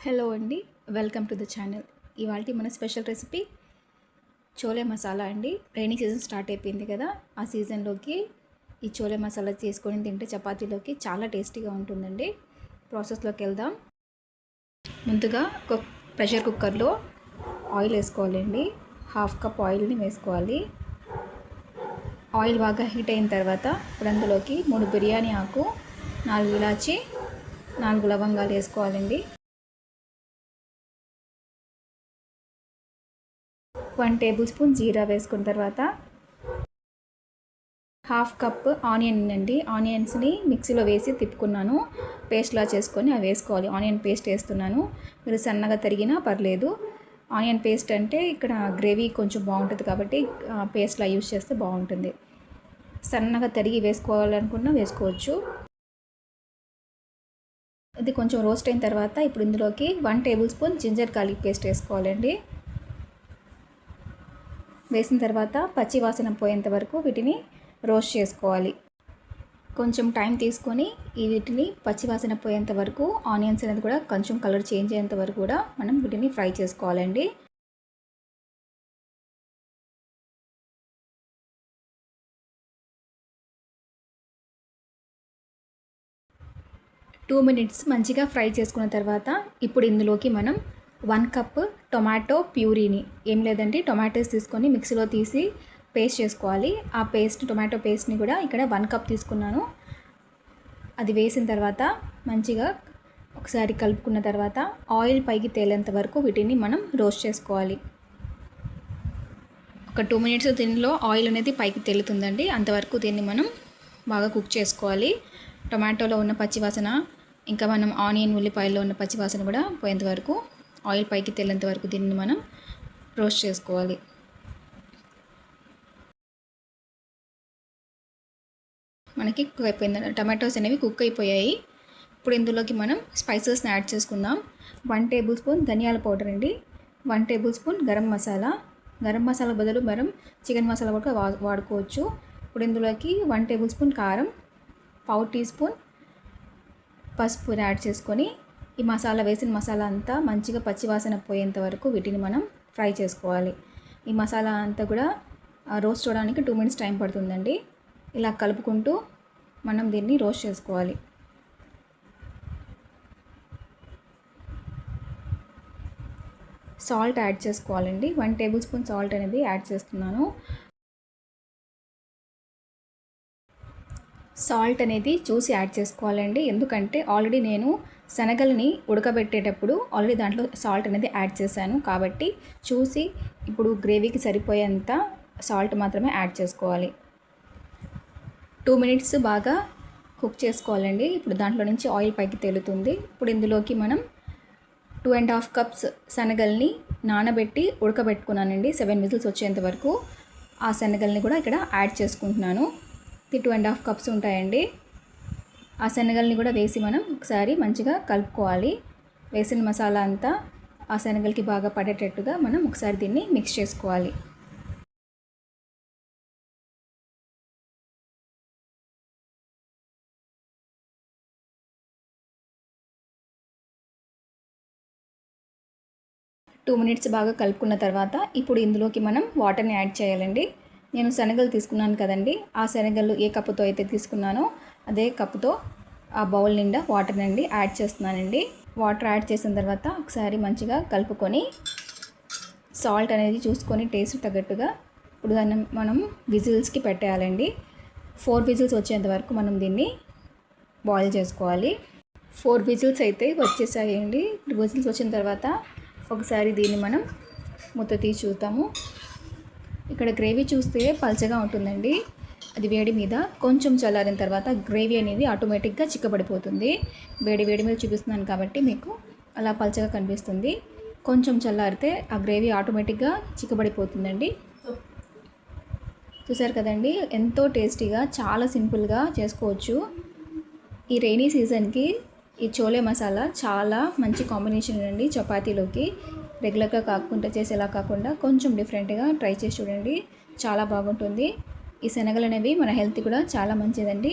Hello అండి, welcome to the channel. ఇవాళ మన స్పెషల్ రెసిపీ చోలే మసాలా అండి. రైనీ సీజన్ స్టార్ట్ అయిపోయింది కదా, ఆ సీజన్లోకి ఈ చోలే మసాలా చేసుకొని తింటే చపాతీలోకి చాలా టేస్టీగా ఉంటుందండి. ప్రాసెస్లోకి వెళ్దాం. ముందుగా ఒక ప్రెషర్ కుక్కర్లో ఆయిల్ వేసుకోవాలండి. 1/2 కప్ ఆయిల్ని వేసుకోవాలి. ఆయిల్ బాగా హీట్ అయిన తర్వాత ఇప్పుడు అందులోకి 3 బిర్యానీ ఆకు, 4 ఇలాచి, 4 లవంగాలు వేసుకోవాలండి. 1 టేబుల్ స్పూన్ జీరా వేసుకున్న తర్వాత 1/2 కప్ ఆనియన్ అండి. ఆనియన్స్ని మిక్సీలో వేసి తిప్పుకున్నాను, పేస్ట్లా చేసుకొని అవి వేసుకోవాలి. ఆనియన్ పేస్ట్ వేస్తున్నాను. మీరు సన్నగా తరిగినా పర్లేదు. ఆనియన్ పేస్ట్ అంటే ఇక్కడ గ్రేవీ కొంచెం బాగుంటుంది కాబట్టి పేస్ట్లా యూస్ చేస్తే బాగుంటుంది. సన్నగా తరిగి వేసుకోవాలనుకున్నా వేసుకోవచ్చు. ఇది కొంచెం రోస్ట్ అయిన తర్వాత ఇప్పుడు ఇందులోకి 1 tablespoon ginger garlic paste వేసుకోవాలండి. వేసిన తర్వాత పచ్చి వాసన పోయేంత వరకు వీటిని రోస్ట్ చేసుకోవాలి. కొంచెం టైం తీసుకొని వీటిని పచ్చి వాసన పోయేంత వరకు, ఆనియన్స్ అనేది కూడా కొంచెం కలర్ చేంజ్ అయ్యేంత వరకు కూడా మనం వీటిని ఫ్రై చేసుకోవాలండి. టూ మినిట్స్ మంచిగా ఫ్రై చేసుకున్న తర్వాత ఇప్పుడు ఇందులోకి మనం 1 కప్ టొమాటో ప్యూరీని, ఏం లేదండి టొమాటోస్ తీసుకొని మిక్సీలో తీసి పేస్ట్ చేసుకోవాలి. ఆ టొమాటో పేస్ట్ని కూడా ఇక్కడ 1 కప్ తీసుకున్నాను. అది వేసిన తర్వాత మంచిగా ఒకసారి కలుపుకున్న తర్వాత ఆయిల్ పైకి తేలేంత వరకు వీటిని మనం రోస్ట్ చేసుకోవాలి. ఒక 2 మినిట్స్ దీనిలో ఆయిల్ అనేది పైకి తేలుతుందండి, అంతవరకు దీన్ని మనం బాగా కుక్ చేసుకోవాలి. టొమాటోలో ఉన్న పచ్చివాసన, ఇంకా మనం ఆనియన్ ఉల్లిపాయల్లో ఉన్న పచ్చివాసన కూడా పోయేంత వరకు, ఆయిల్ పైకి తేలేంత వరకు దీన్ని మనం రోస్ట్ చేసుకోవాలి. మనకి కుక్ అయిపోయింది, టమాటోస్ అనేవి కుక్ అయిపోయాయి. ఇప్పుడు ఇందులోకి మనం స్పైసెస్ని యాడ్ చేసుకుందాం. 1 టేబుల్ స్పూన్ ధనియాల పౌడర్ అండి, 1 టేబుల్ స్పూన్ గరం మసాలా. గరం మసాలా బదులు మనం చికెన్ మసాలా కూడా వాడుకోవచ్చు. ఇప్పుడు ఇందులోకి 1 టేబుల్ స్పూన్ కారం, 1/4 టీ స్పూన్ పసుపు యాడ్ చేసుకొని ఈ మసాలా వేసిన మసాలా అంతా మంచిగా పచ్చివాసన పోయేంత వరకు వీటిని మనం ఫ్రై చేసుకోవాలి. ఈ మసాలా అంతా కూడా రోస్ట్ అవడానికి 2 మినిట్స్ టైం పడుతుందండి. ఇలా కలుపుకుంటూ మనం దీన్ని రోస్ట్ చేసుకోవాలి. సాల్ట్ యాడ్ చేసుకోవాలండి. 1 టేబుల్ స్పూన్ సాల్ట్ అనేది యాడ్ చేస్తున్నాను. సాల్ట్ అనేది చూసి యాడ్ చేసుకోవాలండి, ఎందుకంటే ఆల్రెడీ నేను శనగల్ని ఉడకబెట్టేటప్పుడు ఆల్రెడీ దాంట్లో సాల్ట్ అనేది యాడ్ చేశాను కాబట్టి చూసి ఇప్పుడు గ్రేవీకి సరిపోయేంత సాల్ట్ మాత్రమే యాడ్ చేసుకోవాలి. 2 మినిట్స్ బాగా కుక్ చేసుకోవాలండి. ఇప్పుడు దాంట్లో నుంచి ఆయిల్ పైకి తేలుతుంది. ఇప్పుడు ఇందులోకి మనం 2.5 కప్స్ శనగల్ని నానబెట్టి ఉడకబెట్టుకున్నానండి, 7 విజిల్స్ వచ్చేంత వరకు. ఆ శనగల్ని కూడా ఇక్కడ యాడ్ చేసుకుంటున్నాను. 2.5 కప్స్ ఉంటాయండి. ఆ శనగల్ని కూడా వేసి మనం ఒకసారి మంచిగా కలుపుకోవాలి. వేసిన మసాలా అంతా ఆ శనగలకి బాగా పడేటట్టుగా మనం ఒకసారి దీన్ని మిక్స్ చేసుకోవాలి. టూ మినిట్స్ బాగా కలుపుకున్న తర్వాత ఇప్పుడు ఇందులోకి మనం వాటర్ని యాడ్ చేయాలండి. నేను శనగలు తీసుకున్నాను కదండి, ఆ శనగలు ఏ కప్పుతో అయితే తీసుకున్నానో అదే కప్పుతో ఆ బౌల్ నిండా వాటర్ అండి యాడ్ చేస్తున్నానండి. వాటర్ యాడ్ చేసిన తర్వాత ఒకసారి మంచిగా కలుపుకొని సాల్ట్ అనేది చూసుకొని టేస్ట్ తగ్గట్టుగా ఇప్పుడు దాన్ని మనం విజిల్స్కి పెట్టేయాలండి. 4 విజిల్స్ వచ్చేంత వరకు మనం దీన్ని బాయిల్ చేసుకోవాలి. 4 విజిల్స్ అయితే వచ్చేసాయండి. విజిల్స్ వచ్చిన తర్వాత ఒకసారి దీన్ని మనం మూత తీసి చూద్దాము. ఇక్కడ గ్రేవీ చూస్తే పల్చగా ఉంటుందండి. అది వేడి మీద కొంచెం చల్లారిన తర్వాత గ్రేవీ అనేది ఆటోమేటిక్గా చిక్కబడిపోతుంది. వేడి మీద చూపిస్తున్నాను కాబట్టి మీకు అలా పల్చగా కనిపిస్తుంది. కొంచెం చల్లారితే ఆ గ్రేవీ ఆటోమేటిక్గా చిక్కబడిపోతుందండి. చూసారు కదండి, ఎంతో టేస్టీగా చాలా సింపుల్గా చేసుకోవచ్చు. ఈ రైనీ సీజన్కి ఈ చోలే మసాలా చాలా మంచి కాంబినేషన్ అండి. చపాతీలోకి రెగ్యులర్గా కాకుండా చేసేలా కాకుండా కొంచెం డిఫరెంట్గా ట్రై చేసి చూడండి, చాలా బాగుంటుంది. ఈ శనగలు అనేవి మన హెల్త్ కూడా చాలా మంచిదండి.